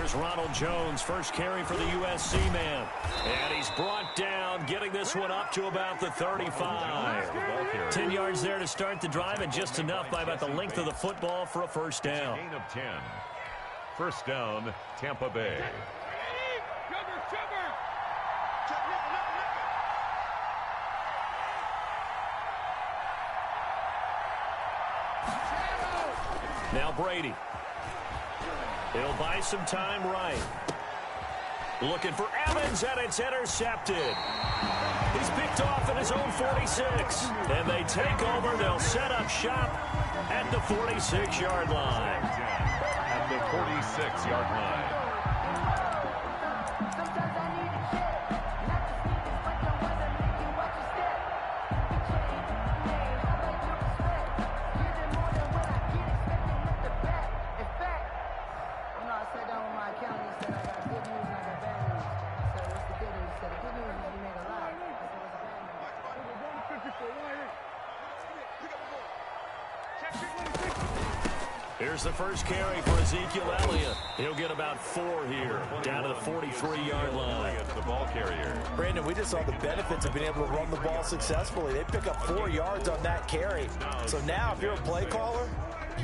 Here's Ronald Jones, first carry for the USC man. And he's brought down, getting this one up to about the 35. 10 yards there to start the drive, and just enough by about the length of the football for a first down. Gain of 10. First down, Tampa Bay. Now Brady. He'll buy some time right. Looking for Evans, and it's intercepted. He's picked off at his own 46. And they take over. They'll set up shop at the 46-yard line. At the 46-yard line. Here's the first carry for Ezekiel Elliott. He'll get about 4 here, down to the 43-yard line. The ball carrier. Brandon, we just saw the benefits of being able to run the ball successfully. They pick up 4 yards on that carry. So now if you're a play caller,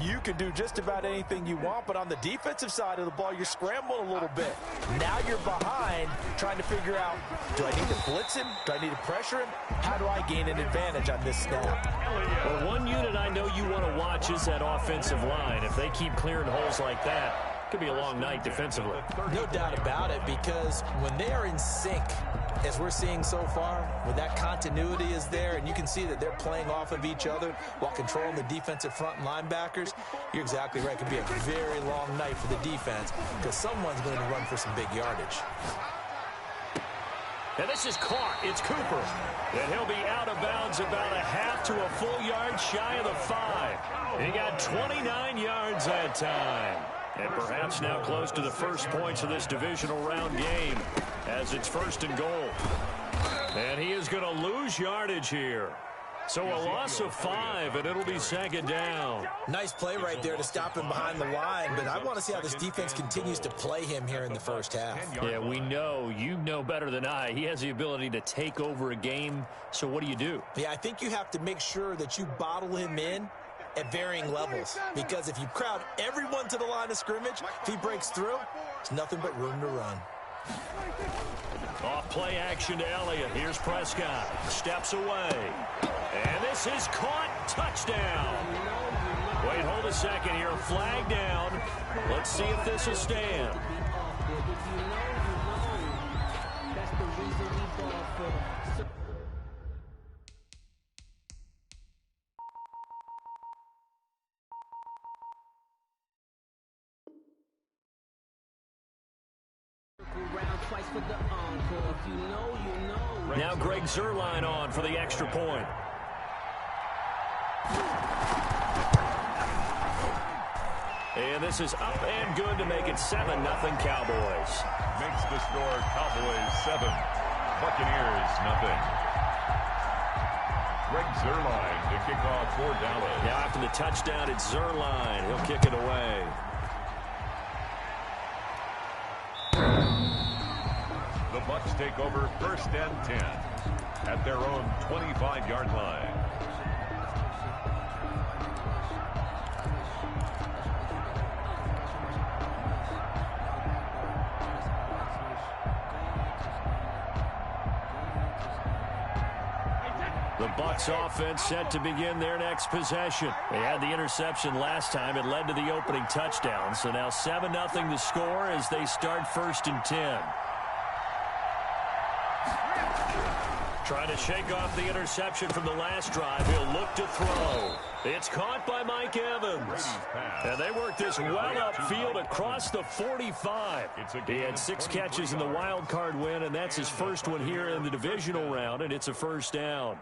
you can do just about anything you want, but on the defensive side of the ball, you're scrambling a little bit. Now you're behind trying to figure out, do I need to blitz him? Do I need to pressure him? How do I gain an advantage on this snap? Well, one unit I know you want to watch is that offensive line. If they keep clearing holes like that, it could be a long night defensively. No doubt about it, because when they are in sync, as we're seeing so far, when that continuity is there and you can see that they're playing off of each other while controlling the defensive front and linebackers, you're exactly right. It could be a very long night for the defense because someone's going to run for some big yardage. And this is caught. It's Cooper. And he'll be out of bounds about a half to a full yard shy of the 5. He got 29 yards that time. And perhaps now close to the first points of this divisional round game as it's 1st and goal. And he is going to lose yardage here. So a loss of 5, and it'll be 2nd down. Nice play right there to stop him behind the line, but I want to see how this defense continues to play him here in the first half. Yeah, we know. You know better than I. He has the ability to take over a game, so what do? Yeah, I think you have to make sure that you bottle him in at varying levels, because if you crowd everyone to the line of scrimmage, if he breaks through, it's nothing but room to run. Off play action to Elliott. Here's Prescott. Steps away. And this is caught. Touchdown. Wait, hold a second here. Flag down. Let's see if this will stand. Now Greg Zuerlein on for the extra point. And this is up and good to make it 7-0 Cowboys. Makes the score Cowboys 7, Buccaneers 0. Greg Zuerlein to kick off for Dallas. Now after the touchdown, it's Zuerlein. He'll kick it away. The Bucs take over 1st and 10 at their own 25-yard line. The Bucs offense set to begin their next possession. They had the interception last time. It led to the opening touchdown. So now 7-0 the score as they start 1st and 10. Trying to shake off the interception from the last drive. He'll look to throw. It's caught by Mike Evans. And they work this well upfield across the 45. He had 6 catches in the wild card win, and that's his first one here in the divisional round, and it's a first down.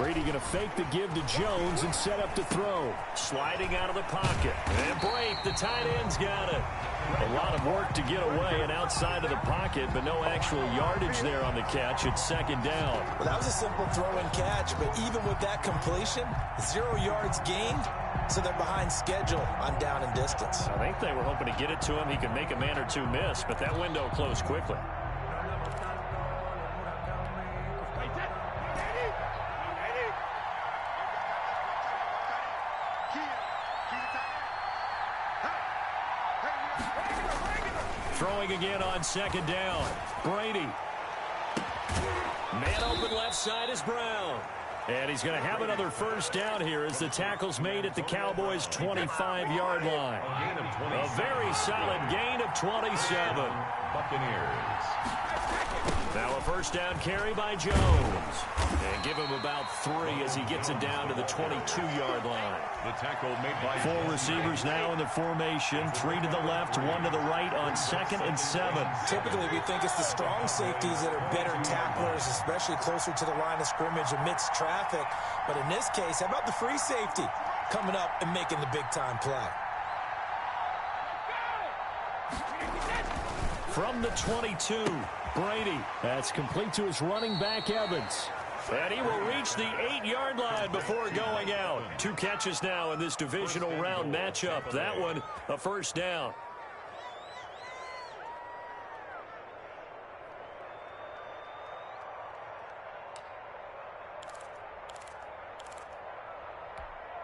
Brady going to fake the give to Jones and set up to throw. Sliding out of the pocket. And break. The tight end's got it. A lot of work to get away and outside of the pocket, but no actual yardage there on the catch. It's second down. Well, that was a simple throw and catch, but even with that completion, 0 yards gained, so they're behind schedule on down and distance. I think they were hoping to get it to him. He could make a man or two miss, but that window closed quickly. Throwing again on second down. Brady. Man open left side is Brown. And he's going to have another first down here as the tackle's made at the Cowboys' 25-yard line. A very solid gain of 27. Buccaneers. Now a first down carry by Jones. And give him about 3 as he gets it down to the 22-yard line. The tackle made by 4 receivers now in the formation. 3 to the left, 1 to the right on 2nd and 7. Typically, we think it's the strong safeties that are better tacklers, especially closer to the line of scrimmage amidst traffic. But in this case, how about the free safety coming up and making the big-time play? From the 22, Brady. That's complete to his running back, Evans. And he will reach the 8-yard line before going out. 2 catches now in this divisional round matchup. That one, a first down.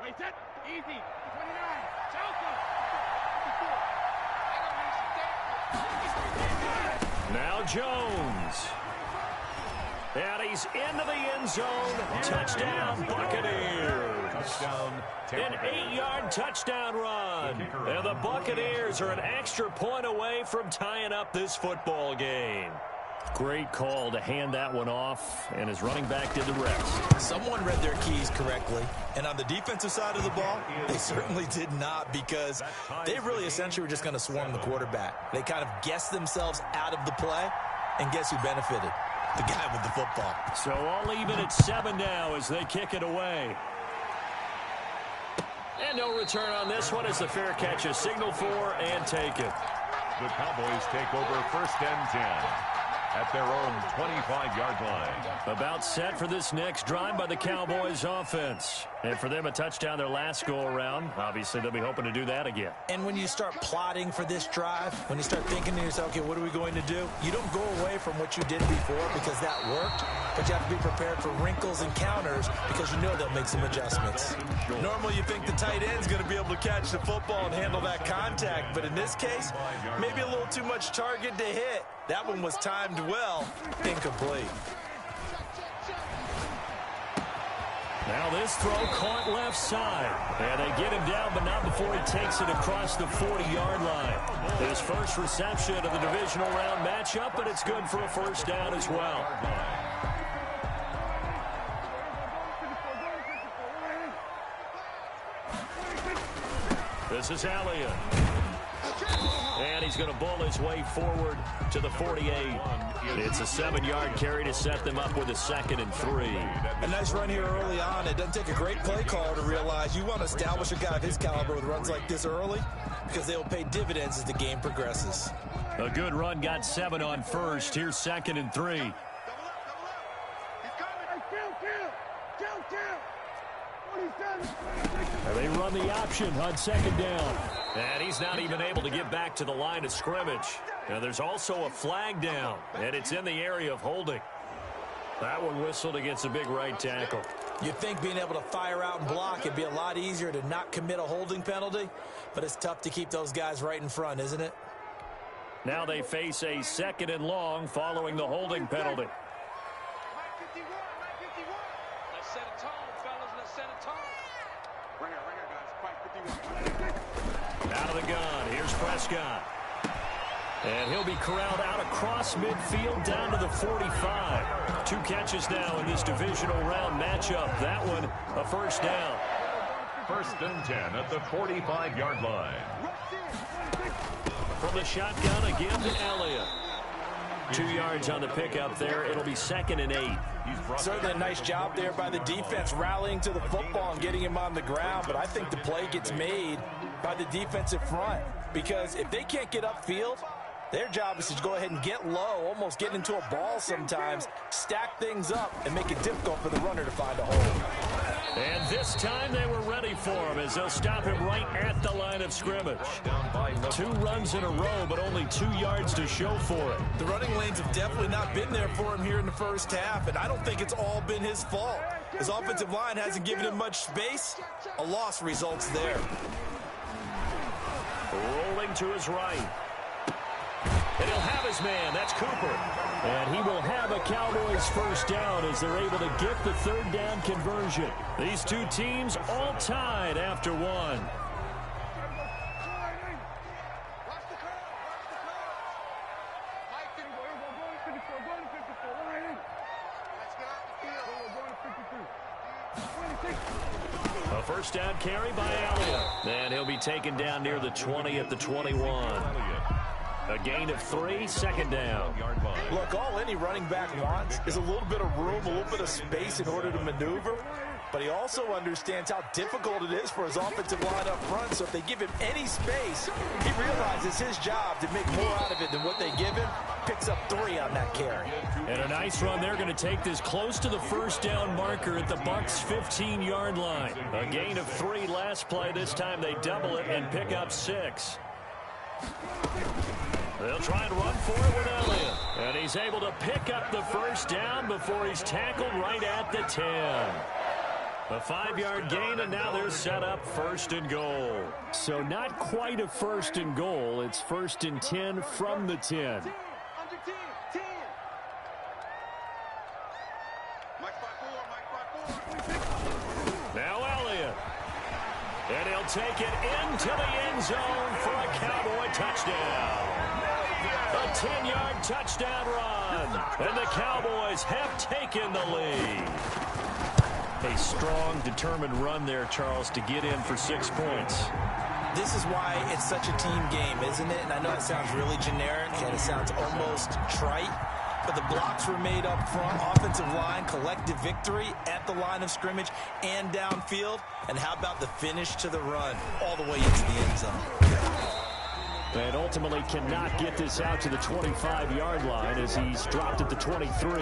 Wait, that easy. 29. Chalco. Now Jones. And he's into the end zone. Touchdown, Buccaneers. touchdown. An 8-yard touchdown run. And the Buccaneers are an extra point away from tying up this football game. Great call to hand that one off, and his running back did the rest. Someone read their keys correctly, and on the defensive side of the ball, they certainly did not, because they really essentially were just going to swarm the quarterback. They kind of guessed themselves out of the play, and guess who benefited? The guy with the football. So all even at 7 now as they kick it away. And no return on this one as the fair catch is signaled for and taken. The Cowboys take over 1st and 10. At their own 25-yard line. About set for this next drive by the Cowboys offense. And for them, a touchdown their last go-around. Obviously, they'll be hoping to do that again. And when you start plotting for this drive, when you start thinking to yourself, okay, what are we going to do? You don't go away from what you did before because that worked, but you have to be prepared for wrinkles and counters because you know they'll make some adjustments. Normally, you think the tight end's going to be able to catch the football and handle that contact, but in this case, maybe a little too much target to hit. That one was timed well, incomplete. Now this throw caught left side. And they get him down, but not before he takes it across the 40-yard line. His first reception of the divisional round matchup, but it's good for a first down as well. This is Elliott. And he's going to bull his way forward to the 48. It's a 7-yard carry to set them up with a 2nd and 3. A nice run here early on. It doesn't take a great play caller to realize you want to establish a guy of his caliber with runs like this early because they will pay dividends as the game progresses. A good run got 7 on first. Here's 2nd and 3. They run the option on 2nd down. And he's not even able to get back to the line of scrimmage. Now there's also a flag down, and it's in the area of holding. That one whistled against a big right tackle. You'd think being able to fire out and block it'd be a lot easier to not commit a holding penalty, but it's tough to keep those guys right in front, isn't it? Now they face a 2nd and long following the holding penalty. Let's set a tone, fellas. Let's set a tone. Right here, guys. Out of the gun, here's Prescott. And he'll be corralled out across midfield down to the 45. 2 catches now in this divisional round matchup. That one, a first down. 1st and 10 at the 45-yard line. From the shotgun again to Elliott. 2 yards on the pickup there. It'll be 2nd and 8. Certainly a nice job there by the defense, rallying to the football and getting him on the ground. But I think the play gets made by the defensive front, because if they can't get upfield, their job is to go ahead and get low, almost get into a ball sometimes, stack things up, and make it difficult for the runner to find a hole. And this time they were ready for him, as they'll stop him right at the line of scrimmage. 2 runs in a row, but only 2 yards to show for it. The running lanes have definitely not been there for him here in the first half, and I don't think it's all been his fault. His offensive line hasn't given him much space. A loss results there. Rolling to his right. And he'll have his man. That's Cooper. And he will have a Cowboys first down as they're able to get the 3rd down conversion. These 2 teams all tied after 1. A first down carry by Elliott. And he'll be taken down near the 20 at the 21. A gain of 3, 2nd down. Look, all any running back wants is a little bit of room, a little bit of space in order to maneuver. But he also understands how difficult it is for his offensive line up front. So if they give him any space, he realizes his job to make more out of it than what they give him. Picks up 3 on that carry. And a nice run. They're going to take this close to the first down marker at the Bucs' 15-yard line. A gain of 3 last play. This time they double it and pick up 6. They'll try and run for it with Elliott. And he's able to pick up the first down before he's tackled right at the 10. A 5-yard gain, and now they're set up 1st and goal. So not quite a 1st and goal. It's 1st and 10 from the 10. Now Elliott. And he'll take it into the end zone for a Cowboy touchdown. A 10-yard touchdown run. And the Cowboys have taken the lead. A strong, determined run there, Charles, to get in for 6 points. This is why it's such a team game, isn't it? And I know it sounds really generic and it sounds almost trite, but the blocks were made up front. Offensive line, collective victory at the line of scrimmage and downfield. And how about the finish to the run all the way into the end zone? And ultimately cannot get this out to the 25-yard line as he's dropped at the 23.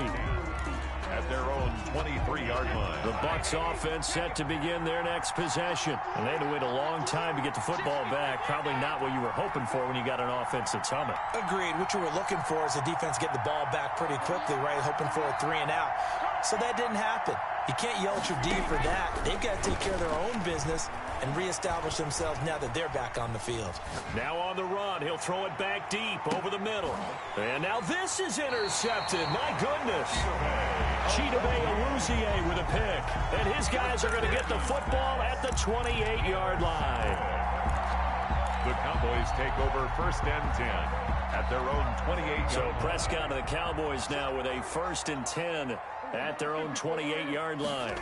At their own 23-yard line. The Bucs offense set to begin their next possession. And they had to wait a long time to get the football back. Probably not what you were hoping for when you got an offense that's humming. Agreed. What you were looking for is the defense get the ball back pretty quickly, right? Hoping for a 3 and out. So that didn't happen. You can't yell at your D for that. They've got to take care of their own business and reestablish themselves now that they're back on the field. Now on the run, he'll throw it back deep over the middle. And now this is intercepted. My goodness. Chidobe Awuzie with a pick. And his guys are going to get the football at the 28-yard line. The Cowboys take over 1st and 10 at their own 28-yard. So Prescott of the Cowboys now with a 1st and 10 at their own 28-yard line.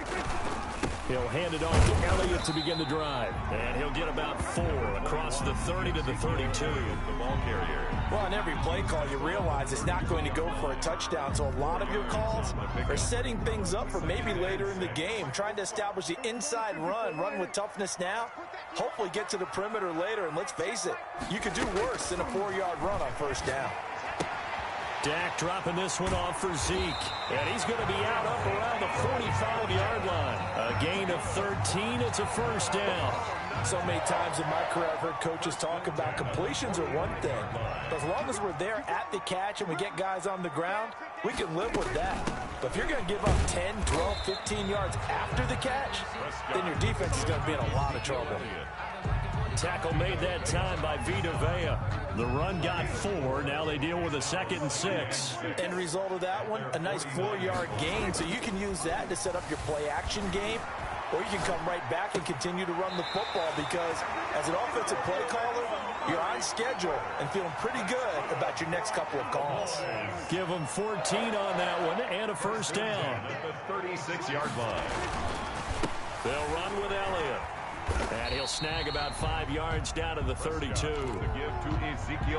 He'll hand it off to Elliott to begin the drive. And he'll get about 4 across the 30 to the 32. The ball carrier. Well, on every play call, you realize it's not going to go for a touchdown. So a lot of your calls are setting things up for maybe later in the game, trying to establish the inside run with toughness now, hopefully get to the perimeter later. And let's face it, you could do worse than a 4-yard run on 1st down. Dak dropping this one off for Zeke. And he's going to be out up around the 45-yard line. A gain of 13. It's a 1st down. So many times in my career I've heard coaches talk about completions are one thing. But as long as we're there at the catch and we get guys on the ground, we can live with that. But if you're going to give up 10, 12, 15 yards after the catch, then your defense is going to be in a lot of trouble. Tackle made that time by Vita Vea. The run got 4. Now they deal with a 2nd and 6. End result of that one, a nice 4-yard gain. So you can use that to set up your play-action game, or you can come right back and continue to run the football because as an offensive play caller, you're on schedule and feeling pretty good about your next couple of calls. Give them 14 on that one and a 1st down. At the 36-yard line. They'll run with Elliott. And he'll snag about 5 yards down to the 32.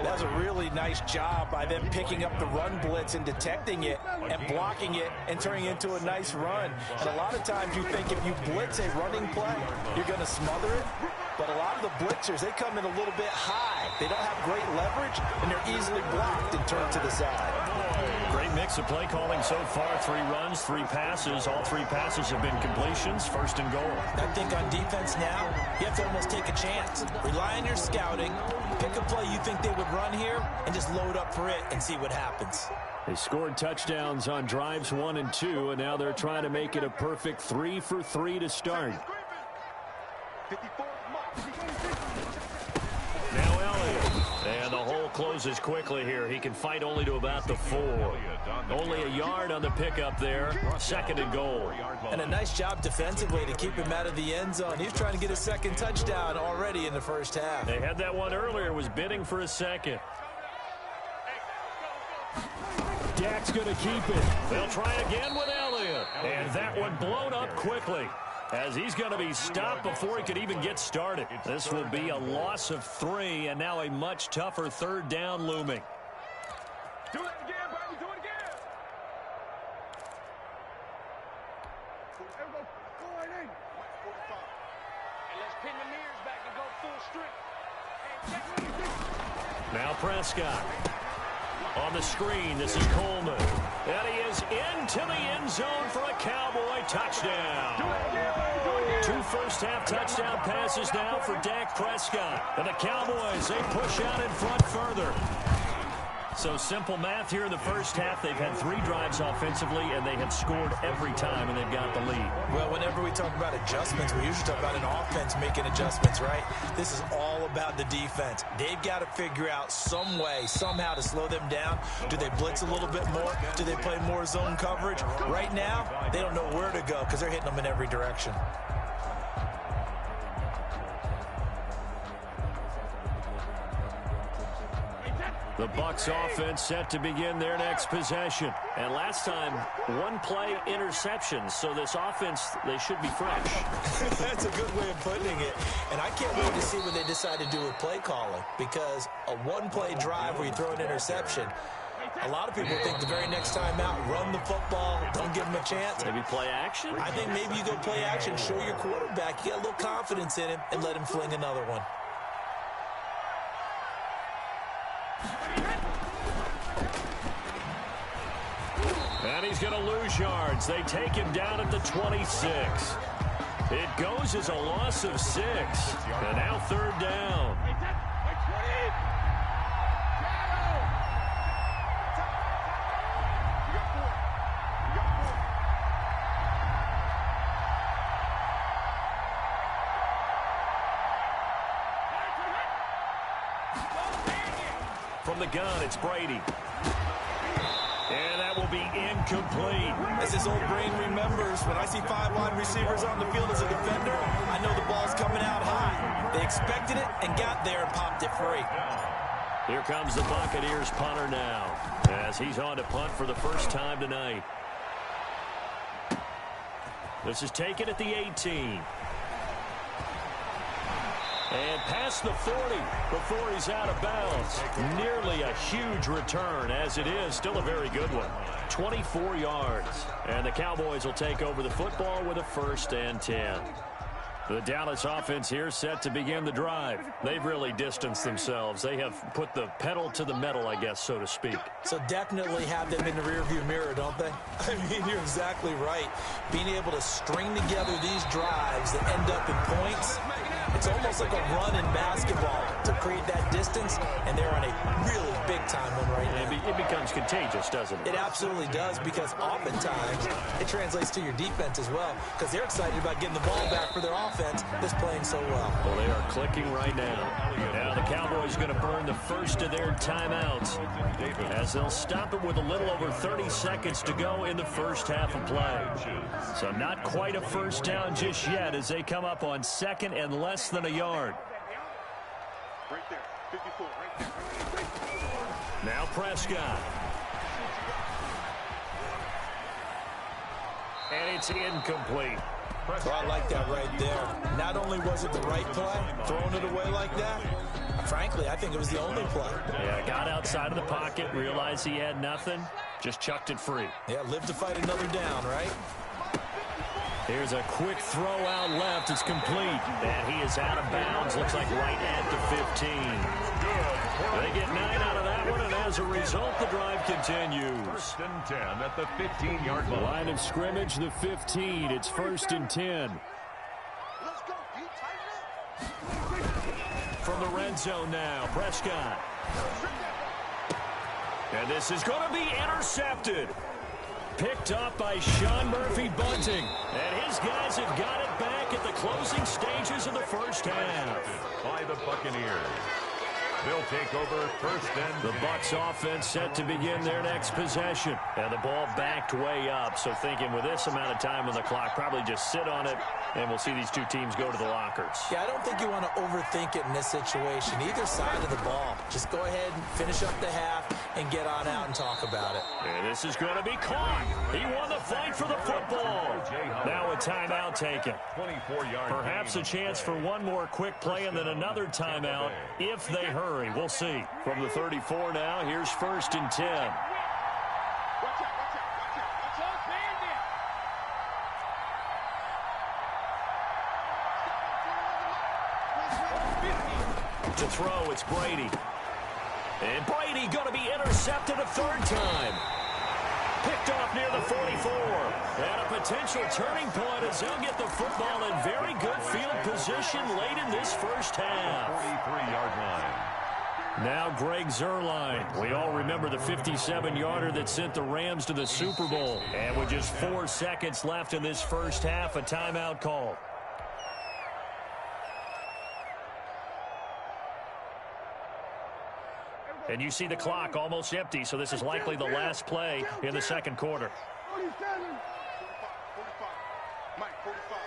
That was a really nice job by them picking up the run blitz and detecting it. and blocking it and turning it into a nice run. And a lot of times you think if you blitz a running play, you're going to smother it. But a lot of the blitzers, they come in a little bit high. They don't have great leverage, and they're easily blocked and turned to the side. Great mix of play calling so far. 3 runs, 3 passes. All 3 passes have been completions. First and goal. I think on defense now, you have to almost take a chance. Rely on your scouting. Pick a play you think they would run here, and just load up for it and see what happens. They scored touchdowns on drives 1 and 2, and now they're trying to make it a perfect 3 for 3 to start. Now Elliott. And the hole closes quickly here. He can fight only to about the 4. Only a yard on the pickup there. Second and goal. And a nice job defensively to keep him out of the end zone. He's trying to get a second touchdown already in the first half. They had that one earlier. Was bidding for a second. Dak's going to keep it. They'll try again with Elliott. And that one blown up quickly, as he's going to be stopped before he could even get started. This will be a loss of 3, and now a much tougher third down looming. Do it again, baby. Do it again. Go right in. 45. And let's pin the mirrors back and go full strength. Now Prescott. On the screen, this is Coleman. And he is into the end zone for a Cowboy touchdown. 2 first-half touchdown passes now for Dak Prescott. And the Cowboys, they push out in front further. So simple math here in the first half. They've had 3 drives offensively, and they have scored every time, and they've got the lead. Well, whenever we talk about adjustments, we usually talk about an offense making adjustments, right? This is all about the defense. They've got to figure out some way, somehow to slow them down. Do they blitz a little bit more? Do they play more zone coverage? Right now, they don't know where to go because they're hitting them in every direction. The Bucs offense set to begin their next possession. And last time, 1-play interception. So this offense, they should be fresh. That's a good way of putting it. And I can't wait to see what they decide to do with play calling. Because a 1-play drive where you throw an interception, a lot of people think the very next time out, run the football, don't give them a chance. Maybe play action? I think maybe you go play action, show your quarterback, you get a little confidence in him, and let him fling another one. And he's going to lose yards. They take him down at the 26. It goes as a loss of 6. And now third down. From the gun, it's Brady. And that will be incomplete. As his old brain remembers, when I see 5 wide receivers on the field as a defender, I know the ball's coming out high. They expected it and got there and popped it free. Here comes the Buccaneers punter now, as he's on to punt for the first time tonight. This is taken at the 18. And past the 40 before he's out of bounds. Nearly a huge return, as it is. Still a very good one. 24 yards. And the Cowboys will take over the football with a 1st and 10. The Dallas offense here set to begin the drive. They've really distanced themselves. They have put the pedal to the metal, I guess, so to speak. So definitely have them in the rearview mirror, don't they? I mean, you're exactly right. Being able to string together these drives that end up in points, it's almost like a run in basketball to create that distance, and they're on a really big-time one right now. It becomes contagious, doesn't it? It absolutely does, because oftentimes it translates to your defense as well, because they're excited about getting the ball back for their offense that's playing so well. Well, they are clicking right now. Now the Cowboys are going to burn the first of their timeouts, as they'll stop it with a little over 30 seconds to go in the first half of play. So not quite a first down just yet, as they come up on 2nd and less than a yard. Right there. 54. Right there. Now Prescott. And it's incomplete. So I like that right there. Not only was it the right play, throwing it away like that, frankly, I think it was the only play. Yeah, got outside of the pocket, realized he had nothing, Just chucked it free. Yeah, live to fight another down, right? Here's a quick throw out left. It's complete. And he is out of bounds. Looks like right at the 15. They get 9 out of that one, and as a result, the drive continues. 1st and 10 at the 15-yard line. Line of scrimmage, the 15. It's 1st and 10. Let's go. You tighten up. From the red zone now, Prescott. And this is going to be intercepted. Picked up by Sean Murphy-Bunting. And his guys have got it back at the closing stages of the first half. By the Buccaneers. They'll take over 1st and 10. The Bucs offense set to begin their next possession. And the ball backed way up. So thinking with this amount of time on the clock, probably just sit on it, and we'll see these two teams go to the lockers. Yeah, I don't think you want to overthink it in this situation. Either side of the ball. Just go ahead and finish up the half and get on out and talk about it. And this is going to be caught. He won the fight for the football. Now a timeout taken. 24-yard. Perhaps a chance for one more quick play and then another timeout if they hurry. We'll see. From the 34 now, here's 1st and 10. Watch out, watch out, watch out. Watch out, man there. To throw, it's Brady. And Brady going to be intercepted a 3rd time. Picked off near the 44. And a potential turning point as they'll get the football in very good field position late in this first half. 43-yard line. Now Greg Zuerlein. We all remember the 57-yarder that sent the Rams to the Super Bowl. And with just 4 seconds left in this first half, a timeout call. And you see the clock almost empty, so this is likely the last play in the second quarter. 45. Mike, 45.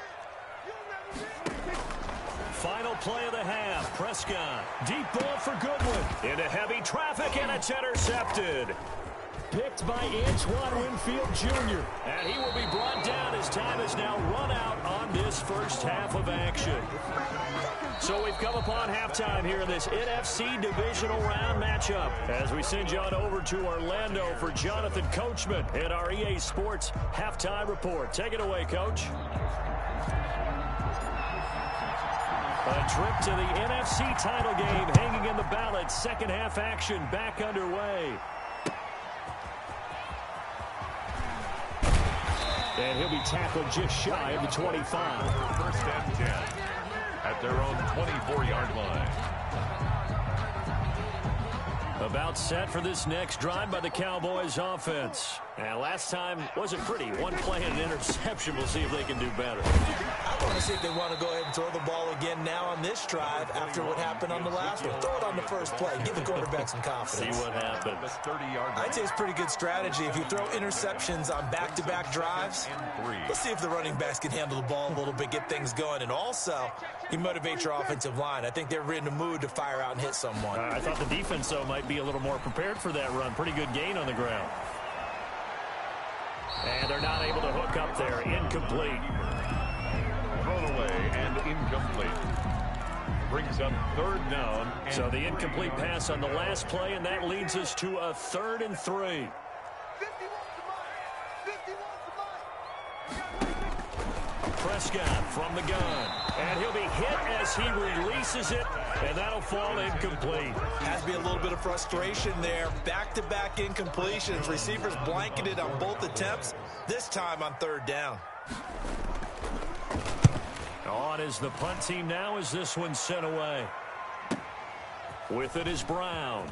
Final play of the half. Prescott. Deep ball for Goodwin. Into heavy traffic, and it's intercepted. Picked by Antoine Winfield Jr. And he will be brought down as time is now run out on this first half of action. So we've come upon halftime here in this NFC divisional round matchup as we send you on over to Orlando for Jonathan Coachman and our EA Sports halftime report. Take it away, Coach. A trip to the NFC title game hanging in the balance. Second half action back underway. And he'll be tackled just shy of the 25. 1st and 10 at their own 24-yard line. About set for this next drive by the Cowboys offense. And last time wasn't pretty. One play and an interception. We'll see if they can do better. I want to see if they want to go ahead and throw the ball again now on this drive after what happened on the last one. Throw it on the first play. Give the quarterback some confidence. See what happens. I'd say it's pretty good strategy. If you throw interceptions on back-to-back drives, let's see if the running backs can handle the ball a little bit, get things going. And also, you motivate your offensive line. I think they're in the mood to fire out and hit someone. I thought the defense, though, might be a little more prepared for that run. Pretty good gain on the ground. And they're not able to hook up there. Incomplete. Thrown away and incomplete. Brings up 3rd down. So the incomplete pass on the last play, and that leads us to a 3rd and 3. Prescott from the gun. And he'll be hit as he releases it, and that'll fall incomplete. Has to be a little bit of frustration there. Back-to-back incompletions. Receivers blanketed on both attempts, this time on 3rd down. On is the punt team now as this one's sent away. With it is Brown.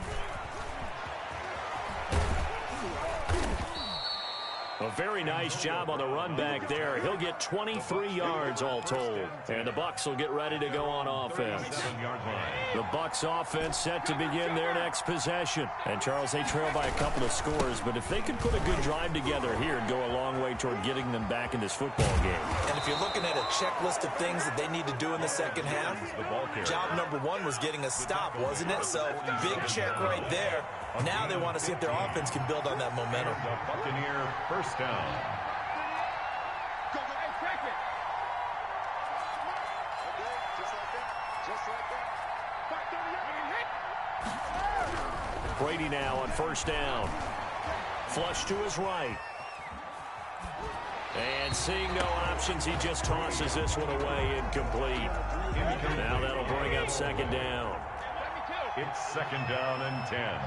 A very nice job on the run back there. He'll get 23 yards all told. And the Bucs will get ready to go on offense. The Bucs offense set to begin their next possession. And Charles, they trail by a couple of scores, but if they could put a good drive together here, it'd go a long way toward getting them back in this football game. And if you're looking at a checklist of things that they need to do in the second half, job number 1 was getting a stop, wasn't it? So big check right there. Now they want to see if their offense can build on that momentum. The Buccaneer 1st down. Brady now on 1st down. Flush to his right. And seeing no options, he just tosses this one away incomplete. Now that'll bring up second down. It's second down and 10.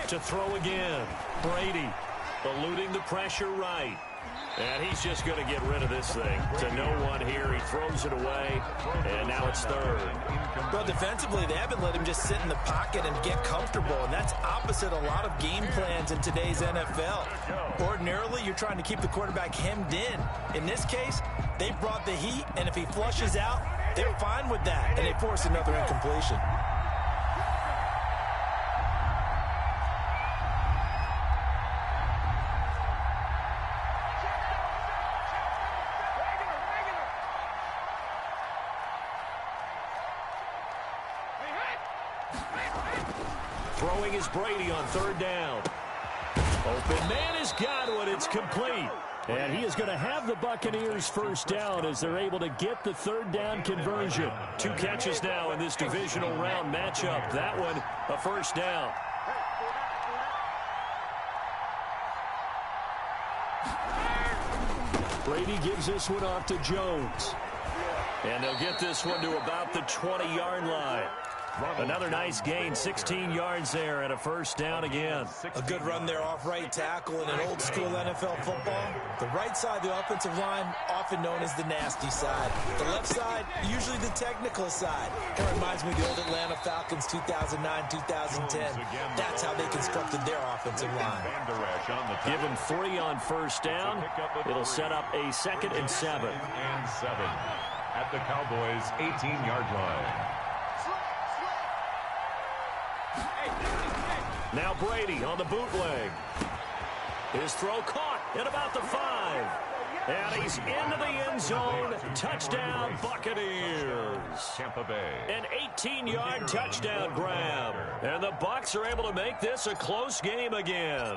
To throw again. Brady eluding the pressure right. And he's just going to get rid of this thing. To no one here. He throws it away. And now it's third. Well, defensively, they haven't let him just sit in the pocket and get comfortable. And that's opposite a lot of game plans in today's NFL. Ordinarily, you're trying to keep the quarterback hemmed in. In this case, they brought the heat. And if he flushes out, they're fine with that. And they force another incompletion. Throwing is Brady on third down. Open man has got one. It's complete. And he is going to have the Buccaneers first down as they're able to get the third down conversion. 2 catches now in this divisional round matchup. That one, a first down. Brady gives this one off to Jones. And they'll get this one to about the 20-yard line. Another nice gain, 16 yards there, and a first down again. A good run there off right tackle in an old-school NFL football. The right side of the offensive line, often known as the nasty side. The left side, usually the technical side. It reminds me of the old Atlanta Falcons 2009-2010. That's how they constructed their offensive line. Give them 3 on first down. It'll set up a 2nd and 7. At the Cowboys' 18-yard line. Now Brady on the bootleg. His throw caught at about the 5. And he's into the end zone. Touchdown, Buccaneers. Tampa Bay. An 18-yard touchdown grab. And the Bucs are able to make this a close game again.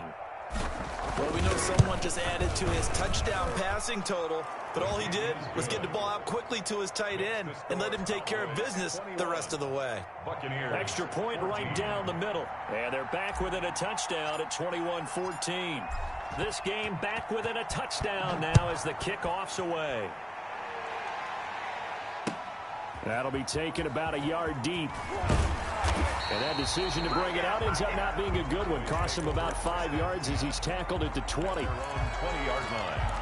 Well, we know someone just added to his touchdown passing total, but all he did was get the ball out quickly to his tight end and let him take care of business the rest of the way. Buccaneers. Extra point right down the middle. And they're back within a touchdown at 21-14. This game back within a touchdown now as the kickoff's away. That'll be taken about a yard deep. And that decision to bring it out ends up not being a good one. Cost him about 5 yards as he's tackled at the 20. 20-yard line.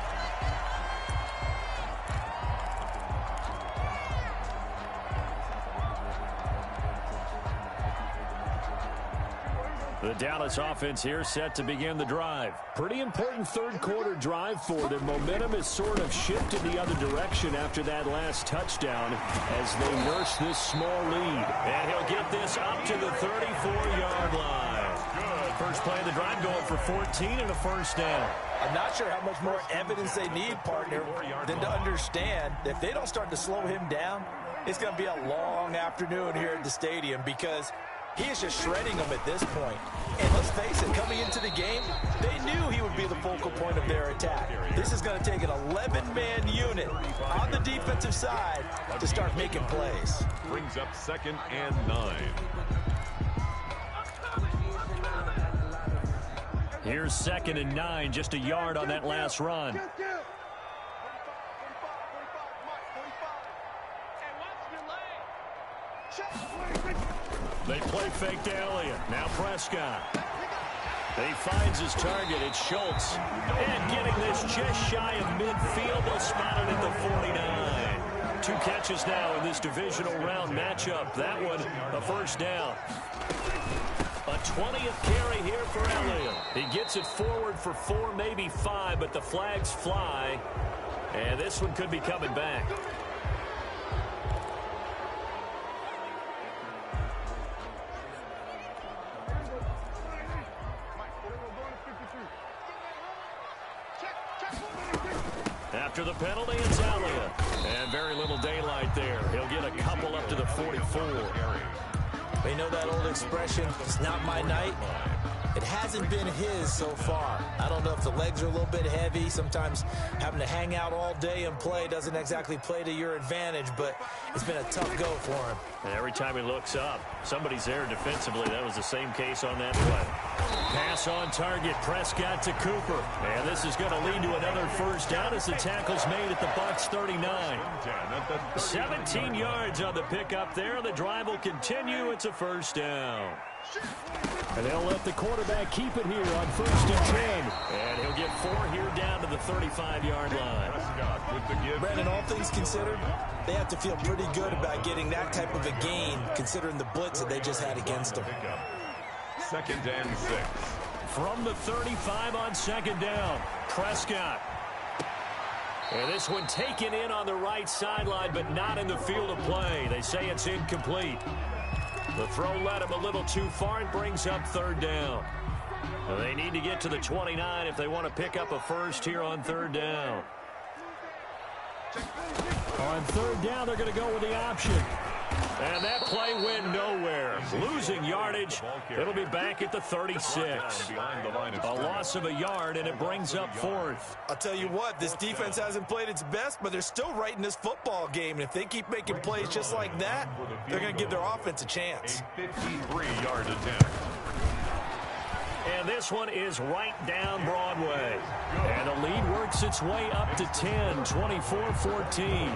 The Dallas offense here set to begin the drive. Pretty important third quarter drive for them. Momentum has sort of shifted the other direction after that last touchdown as they nurse this small lead. And he'll get this up to the 34-yard line. Good. First play of the drive going for 14 and a first down. I'm not sure how much more evidence they need, partner, than to understand that if they don't start to slow him down, it's going to be a long afternoon here at the stadium because he is just shredding them at this point. And let's face it, coming into the game, they knew he would be the focal point of their attack. This is going to take an 11-man unit on the defensive side to start making plays. Brings up 2nd and 9. Here's 2nd and 9, just a yard on that last run. They play fake to Elliott. Now Prescott. He finds his target. It's Schultz. And getting this just shy of midfield. They'll spot it at the 49. 2 catches now in this divisional round matchup. That one, a first down. A 20th carry here for Elliott. He gets it forward for 4, maybe 5, but the flags fly. And this one could be coming back. After the penalty, it's Elliott. And very little daylight there. He'll get a couple up to the 44. But you know that old expression, it's not my night? It hasn't been his so far. I don't know if the legs are a little bit heavy. Sometimes having to hang out all day and play doesn't exactly play to your advantage, but it's been a tough go for him. And every time he looks up, somebody's there defensively. That was the same case on that play. Pass on target. Prescott to Cooper. And this is going to lead to another first down as the tackle's made at the Bucs 39. 17 yards on the pickup there. The drive will continue. It's a first down. And they'll let the quarterback keep it here on 1st and 10. And he'll get 4 here down to the 35-yard line. Brandon, all things considered, they have to feel pretty good about getting that type of a gain, considering the blitz that they just had against them. 2nd and 6. From the 35 on 2nd down, Prescott. And this one taken in on the right sideline, but not in the field of play. They say it's incomplete. The throw led him a little too far and brings up 3rd down. Well, they need to get to the 29 if they want to pick up a first here on 3rd down. On 3rd down, they're going to go with the option. And that play went nowhere. Losing yardage. It'll be back at the 36. A loss of a yard, and it brings up 4th. I'll tell you what, this defense hasn't played its best, but they're still right in this football game. And if they keep making plays just like that, they're going to give their offense a chance. A 53-yard attempt. And this one is right down Broadway. And the lead works its way up to 10, 24-14.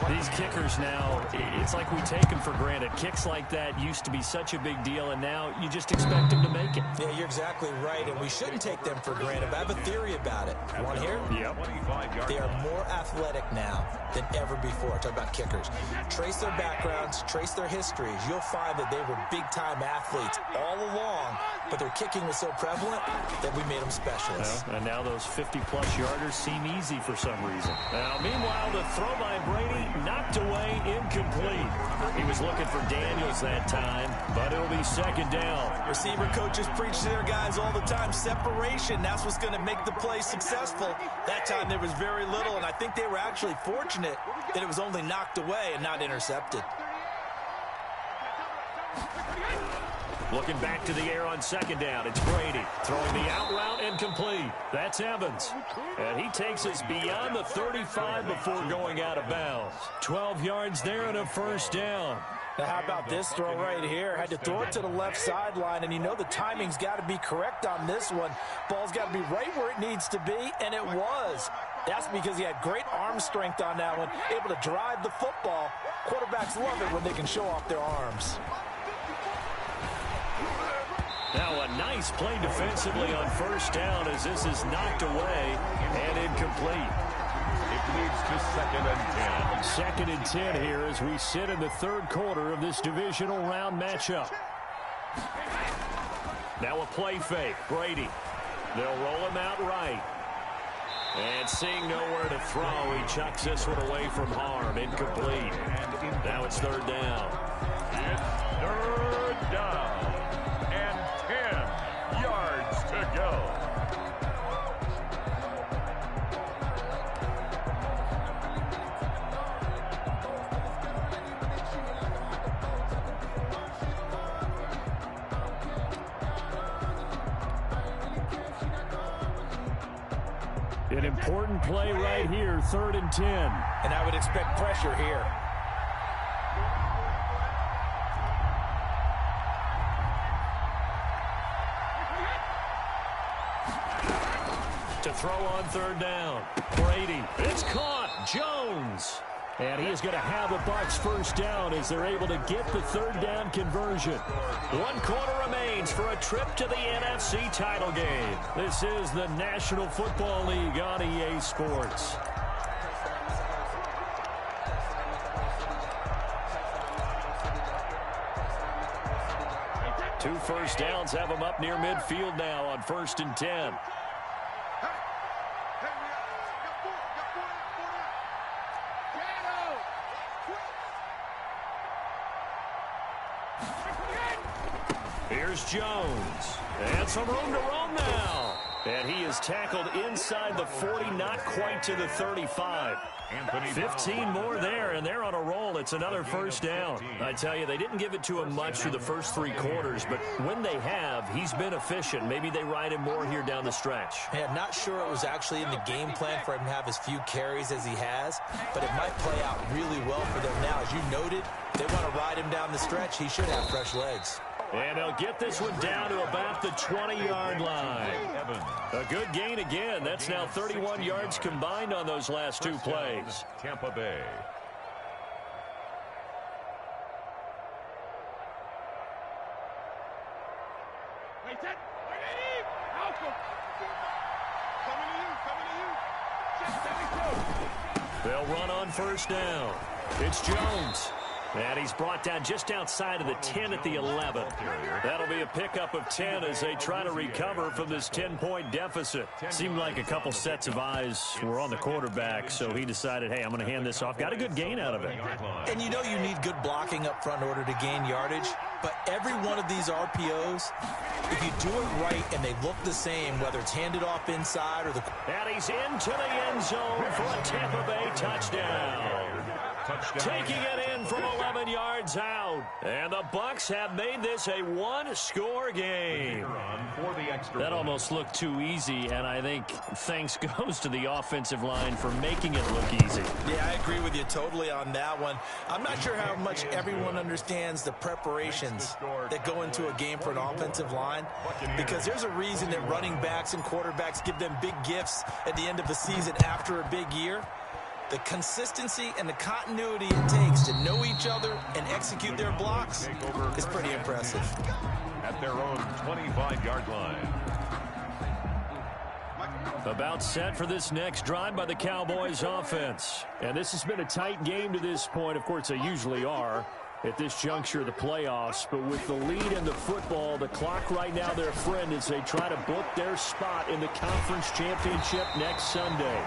These kickers now, it's like we take them for granted. Kicks like that used to be such a big deal, and now you just expect them to make it. Yeah, you're exactly right, and we shouldn't take them for granted. But I have a theory about it. You want to hear? Yep. They are more athletic now than ever before. Talk about kickers. Trace their backgrounds, trace their histories. You'll find that they were big-time athletes all along, but their kicking was so prevalent that we made them specialists. Well, and now those 50-plus yarders seem easy for some reason. Now, meanwhile, the throw by Brady knocked away, incomplete. He was looking for Daniels that time, but it'll be 2nd down. Receiver coaches preach to their guys all the time. Separation, that's what's going to make the play successful. That time there was very little, and I think they were actually fortunate that it was only knocked away and not intercepted. Looking back to the air on 2nd down. It's Brady throwing the out route and complete. That's Evans. And he takes us beyond the 35 before going out of bounds. 12 yards there and a first down. Now, how about this throw right here? Had to throw it to the left sideline, and you know the timing's got to be correct on this one. Ball's got to be right where it needs to be, and it was. That's because he had great arm strength on that one, able to drive the football. Quarterbacks love it when they can show off their arms. Now a nice play defensively on 1st down as this is knocked away and incomplete. It leads to 2nd and 10. 2nd and 10 here as we sit in the 3rd quarter of this divisional round matchup. Now a play fake. Brady. They'll roll him out right. And seeing nowhere to throw, he chucks this one away from harm. Incomplete. Now it's 3rd down. It's 3rd down. 10 yards to go. An important play right here, 3rd and 10. And I would expect pressure here. To throw on 3rd down. Brady. It's caught. Jones. And he is going to have a Bucs first down as they're able to get the 3rd down conversion. 1 quarter remains for a trip to the NFC title game. This is the National Football League on EA Sports. Two first downs have them up near midfield now on 1st and 10. Here's Jones. And some room to roam now. And he is tackled inside the 40, not quite to the 35. 15 more there, and they're on a roll. It's another first down. I tell you, they didn't give it to him much through the first 3 quarters, but when they have, he's been efficient. Maybe they ride him more here down the stretch. Hey, I'm not sure it was actually in the game plan for him to have as few carries as he has, but it might play out really well for them now. As you noted, they want to ride him down the stretch. He should have fresh legs. And they'll get this one down to about the 20-yard line. A good gain again. That's now 31 yards combined on those last 2 plays. Tampa Bay. They'll run on first down. It's Jones. And he's brought down just outside of the 10 at the 11. That'll be a pickup of 10 as they try to recover from this 10-point deficit. Seemed like a couple sets of eyes were on the quarterback, so he decided, hey, I'm going to hand this off. Got a good gain out of it. And you know you need good blocking up front in order to gain yardage, but every one of these RPOs, if you do it right and they look the same, whether it's handed off inside or the... And he's into the end zone for a Tampa Bay touchdown. Taking it in from 11 yards out. And the Bucs have made this a one-score game. That almost looked too easy, and I think thanks goes to the offensive line for making it look easy. Yeah, I agree with you totally on that one. I'm not sure how much everyone understands the preparations that go into a game for an offensive line, because there's a reason that running backs and quarterbacks give them big gifts at the end of the season after a big year. The consistency and the continuity it takes to know each other and execute their blocks is pretty impressive. At their own 25-yard line. About set for this next drive by the Cowboys offense. And this has been a tight game to this point. Of course, they usually are at this juncture of the playoffs. But with the lead in the football, the clock right now their friend as they try to book their spot in the conference championship next Sunday.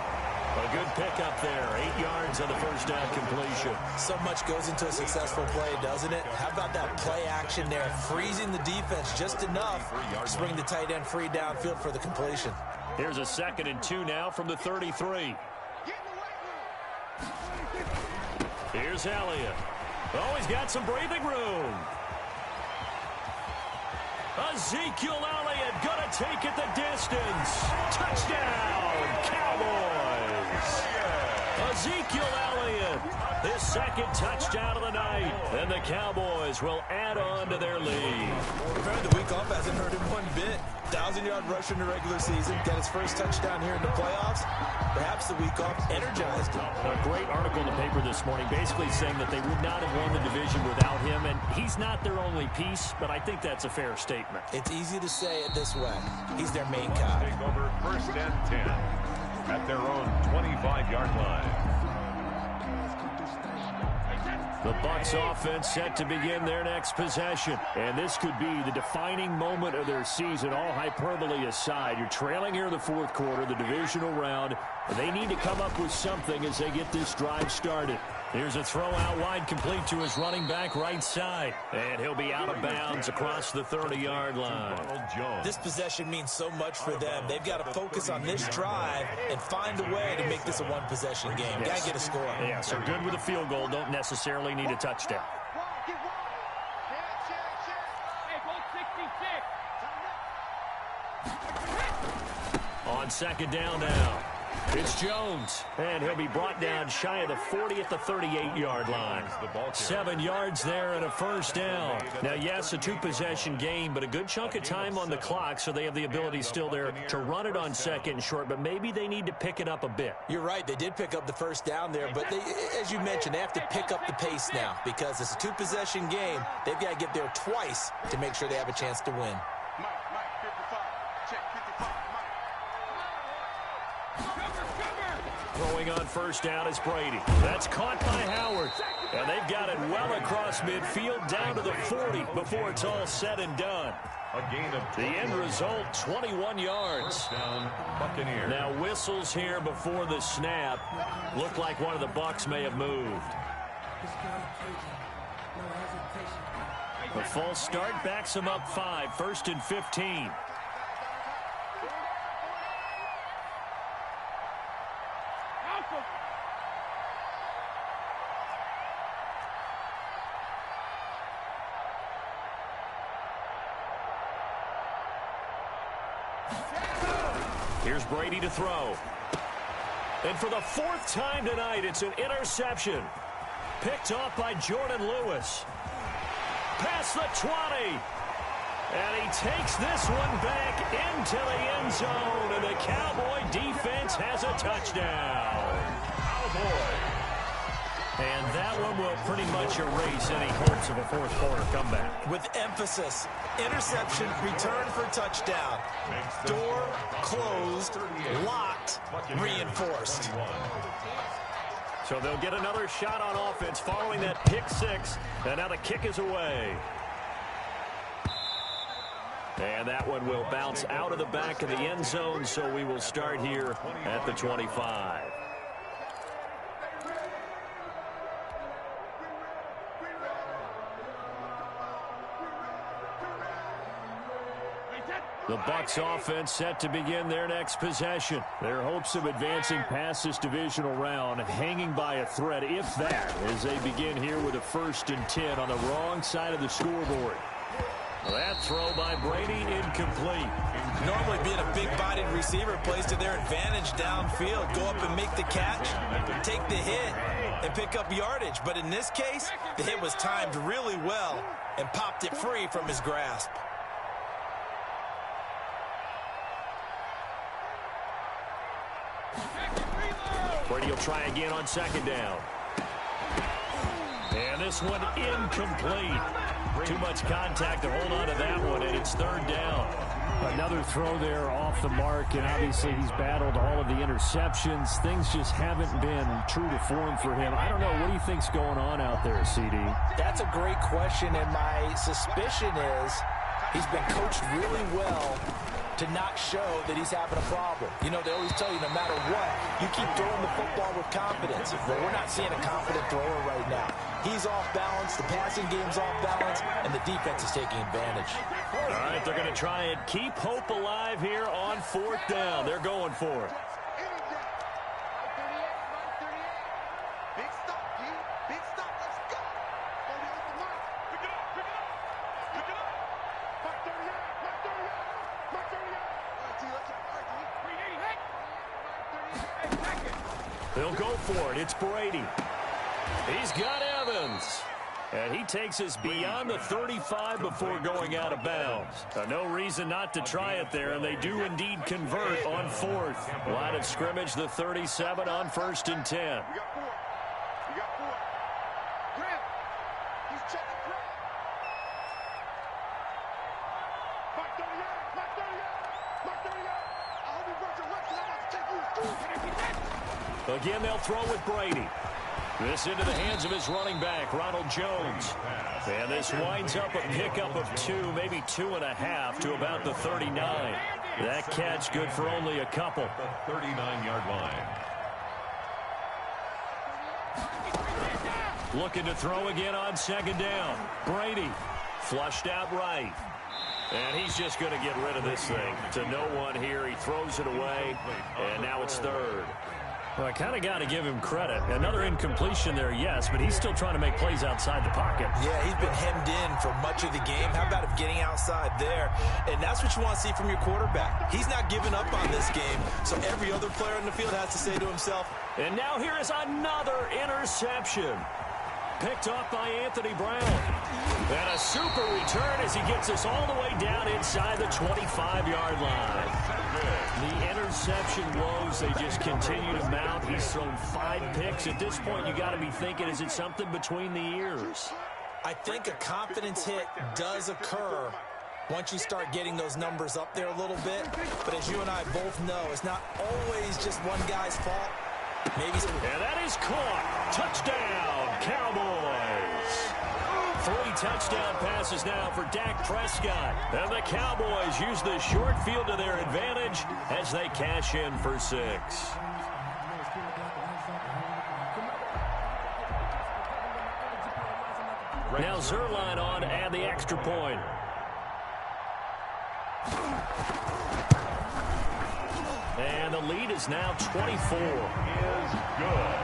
A good pickup there. 8 yards on the first down completion. So much goes into a successful play, doesn't it? How about that play action there? Freezing the defense just enough to bring the tight end free downfield for the completion. Here's a 2nd and 2 now from the 33. Here's Elliott. Oh, he's got some breathing room. Ezekiel Elliott gonna take it the distance. Touchdown, Cowboys. Ezekiel Elliott, his 2nd touchdown of the night. And the Cowboys will add on to their lead. Remember, the week off hasn't hurt him one bit. 1,000-yard rush in the regular season. Got his first touchdown here in the playoffs. Perhaps the week off energized him. A great article in the paper this morning basically saying that they would not have won the division without him. And he's not their only piece, but I think that's a fair statement. It's easy to say it this way. He's their main guy. Take over 1st and 10 at their own 25-yard line. The Bucs offense set to begin their next possession. And this could be the defining moment of their season, all hyperbole aside. You're trailing here in the 4th quarter, the divisional round. And they need to come up with something as they get this drive started. Here's a throw out wide, complete to his running back right side. And he'll be out of bounds across the 30-yard line. This possession means so much for them. They've got to focus on this drive and find a way to make this a one-possession game. Yes. Got to get a score. Yeah, so good with a field goal. Don't necessarily need a touchdown. On 2nd down now. It's Jones, and he'll be brought down shy of the 40 at the 38-yard line. 7 yards there and a first down. Now, yes, a 2-possession game, but a good chunk of time on the clock, so they have the ability still there to run it on 2nd and short, but maybe they need to pick it up a bit. You're right. They did pick up the first down there, but they, as you mentioned, they have to pick up the pace now because it's a 2-possession game. They've got to get there twice to make sure they have a chance to win. Throwing on first down is Brady. That's caught by Howard. And they've got it well across midfield down to the 40 before it's all said and done. A gain of the end result, 21 yards. Down, Buccaneers. Now whistles here before the snap. Look like one of the Bucs may have moved. The false start backs him up 5. 1st and 15. Here's Brady to throw. And for the fourth time tonight, it's an interception. Picked off by Jordan Lewis. Past the 20. And he takes this one back into the end zone. And the Cowboy defense has a touchdown. Cowboy. And that one will pretty much erase any hopes of a fourth quarter comeback. With emphasis, interception, return for touchdown. Door closed, locked, reinforced. So they'll get another shot on offense following that pick six. And now the kick is away. And that one will bounce out of the back of the end zone. So we will start here at the 25. The Bucs offense set to begin their next possession. Their hopes of advancing past this divisional round hanging by a thread, if that, as they begin here with a 1st and 10 on the wrong side of the scoreboard. That throw by Brady incomplete. Normally being a big-bodied receiver plays to their advantage downfield. Go up and make the catch, take the hit, and pick up yardage. But in this case, the hit was timed really well and popped it free from his grasp. Brady will try again on 2nd down. And this one incomplete. Too much contact to hold on to that one, and it's 3rd down. Another throw there off the mark, and obviously he's battled all of the interceptions. Things just haven't been true to form for him. I don't know. What do you think's going on out there, CD? That's a great question, and my suspicion is he's been coached really well to not show that he's having a problem. You know, they always tell you no matter what, you keep throwing the football with confidence. Well, we're not seeing a confident thrower right now. He's off balance, the passing game's off balance, and the defense is taking advantage. All right, they're going to try and keep hope alive here on 4th down. They're going for it. They'll go for it. It's Brady. He's got Evans. And he takes us beyond the 35 before going out of bounds. No reason not to try it there, and they do indeed convert on 4th. Line of scrimmage, the 37 on 1st and 10. We got 4. We got 4. Grant, he's checking Grant. Mark 30 yards. Mark 30 yards. Mark 30 yards. I hope he runs your legs, and I'm about to take you to school. Again, they'll throw with Brady. This into the hands of his running back, Ronald Jones. And this winds up a pickup of 2, maybe 2.5 to about the 39. That catch good for only a couple. The 39-yard line. Looking to throw again on 2nd down. Brady flushed out right. And he's just going to get rid of this thing to no one here. He throws it away, and now it's 3rd. Well, I kind of got to give him credit. Another incompletion there, yes, but he's still trying to make plays outside the pocket. Yeah, he's been hemmed in for much of the game. How about him getting outside there? And that's what you want to see from your quarterback. He's not giving up on this game, so every other player in the field has to say to himself. And now here is another interception. Picked off by Anthony Brown. And a super return as he gets us all the way down inside the 25-yard line. The interception woes, they just continue to mount. He's thrown 5 picks. At this point, you got to be thinking, is it something between the ears? I think a confidence hit does occur once you start getting those numbers up there a little bit. But as you and I both know, it's not always just one guy's fault. Maybe. And that is caught. Touchdown, Cowboys. 3 touchdown passes now for Dak Prescott. And the Cowboys use the short field to their advantage as they cash in for 6. Now Zerline on and the extra point. And the lead is now 24. Is good.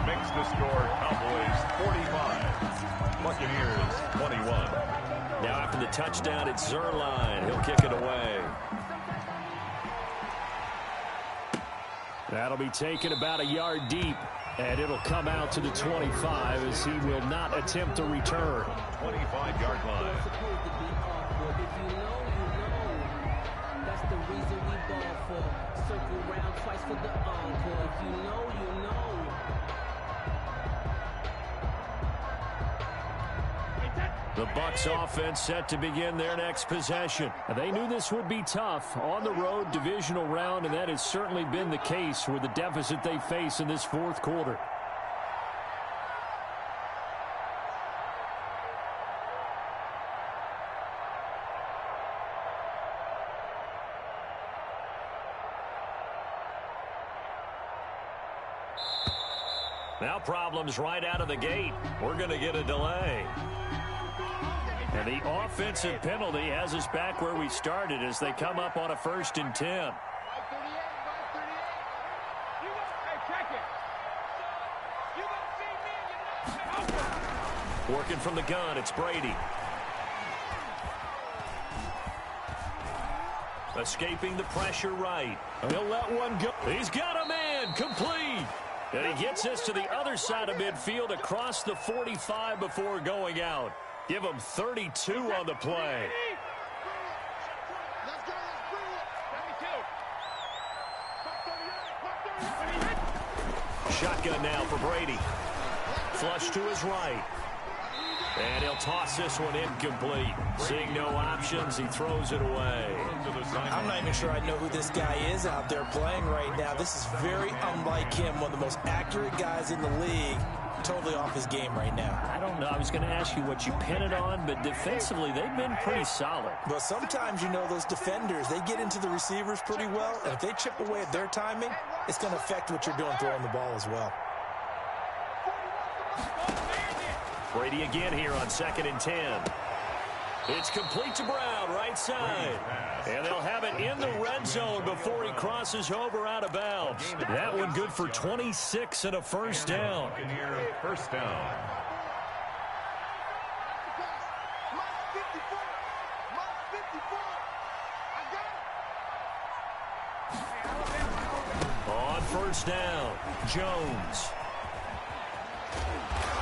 Makes the score Cowboys 45. Buccaneers 21. Now after the touchdown, it's Zerline. He'll kick it away. That'll be taken about a yard deep, and it'll come out to the 25 as he will not attempt to return. 25-yard line. That's the reason we ball for. Circle round twice for the encore. If you know, you know. The Bucs offense set to begin their next possession. They knew this would be tough on the road divisional round, and that has certainly been the case with the deficit they face in this fourth quarter. Now problems right out of the gate. We're going to get a delay. And the offensive penalty has us back where we started as they come up on a 1st and 10. Working from the gun, it's Brady. Escaping the pressure right. He'll let one go. He's got a man, complete. And he gets us to the other side of midfield across the 45 before going out. Give him 32 on the play. Shotgun now for Brady. Flush to his right. And he'll toss this one incomplete. Seeing no options, he throws it away. I'm not even sure I know who this guy is out there playing right now. This is very unlike him, one of the most accurate guys in the league. Totally off his game right now. I don't know. I was going to ask you what you pin it on, but defensively, they've been pretty solid. But sometimes, you know, those defenders, they get into the receivers pretty well, and if they chip away at their timing, it's going to affect what you're doing throwing the ball as well. Brady again here on 2nd and 10. It's complete to Brown, right side. And they'll have it in the red zone before he crosses over out of bounds. That one good for 26 and a first down. Buccaneers first down. On first down, Jones.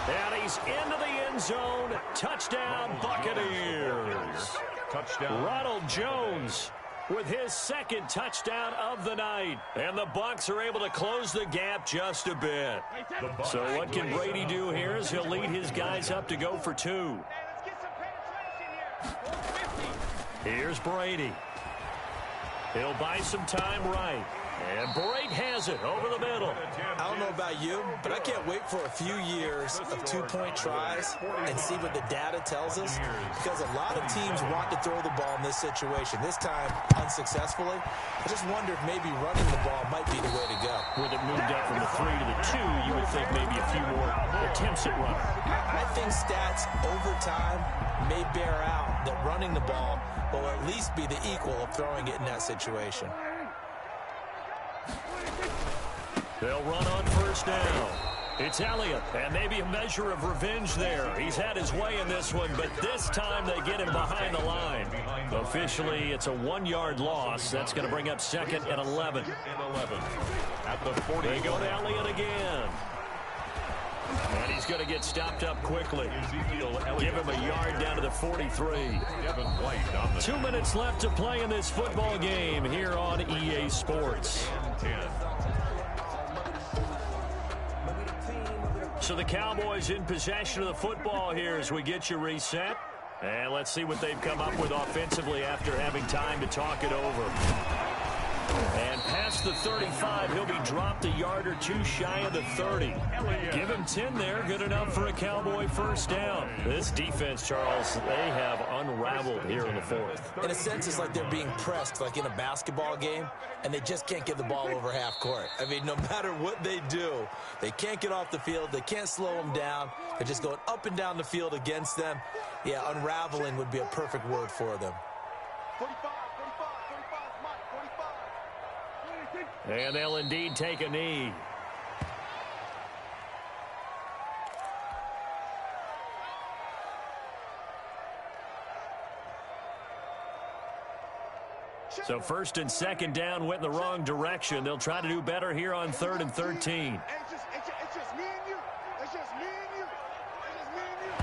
And he's into the end zone. Touchdown, Buccaneers. Touchdown. Ronald Jones with his 2nd touchdown of the night. And the Bucs are able to close the gap just a bit. So what can Brady do here is he'll lead his guys up to go for 2. Here's Brady. He'll buy some time right. And Brady has it over the middle. I don't know about you, but I can't wait for a few years of 2-point tries and see what the data tells us, because a lot of teams want to throw the ball in this situation. This time, unsuccessfully. I just wonder if maybe running the ball might be the way to go. With it moved up from the 3 to the 2, you would think maybe a few more attempts at running. I think stats over time may bear out that running the ball will at least be the equal of throwing it in that situation. They'll run on first down. It's Elliott, and maybe a measure of revenge there. He's had his way in this one, but this time they get him behind the line. Officially, it's a 1-yard loss. That's going to bring up 2nd and 11. At the 40. They go to Elliott again. And he's going to get stopped up quickly. Give him a yard down to the 43. 2 minutes left to play in this football game here on EA Sports. So the Cowboys in possession of the football here as we get you reset. And let's see what they've come up with offensively after having time to talk it over. And past the 35, he'll be dropped a yard or 2 shy of the 30. Give him 10 there, good enough for a Cowboy first down. This defense, Charles, they have unraveled here in the 4th. In a sense, it's like they're being pressed like in a basketball game, and they just can't get the ball over half court. I mean, no matter what they do, they can't get off the field. They can't slow them down. They're just going up and down the field against them. Yeah, unraveling would be a perfect word for them. 45. And they'll indeed take a knee. So first and second down went in the wrong direction. They'll try to do better here on 3rd and 13. It's just me and you. It's just me and you. It's just me and you.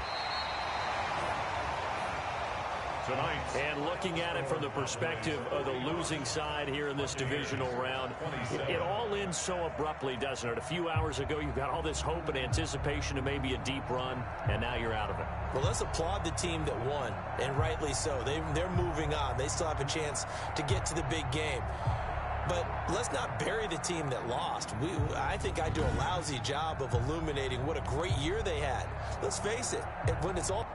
Tonight. And looking at it from the perspective of the losing side here in this divisional round, it all ends so abruptly, doesn't it? A few hours ago, you got all this hope and anticipation of maybe a deep run, and now you're out of it. Well, let's applaud the team that won, and rightly so. They're moving on. They still have a chance to get to the big game. But let's not bury the team that lost. I think I do a lousy job of illuminating what a great year they had. Let's face it, when it's all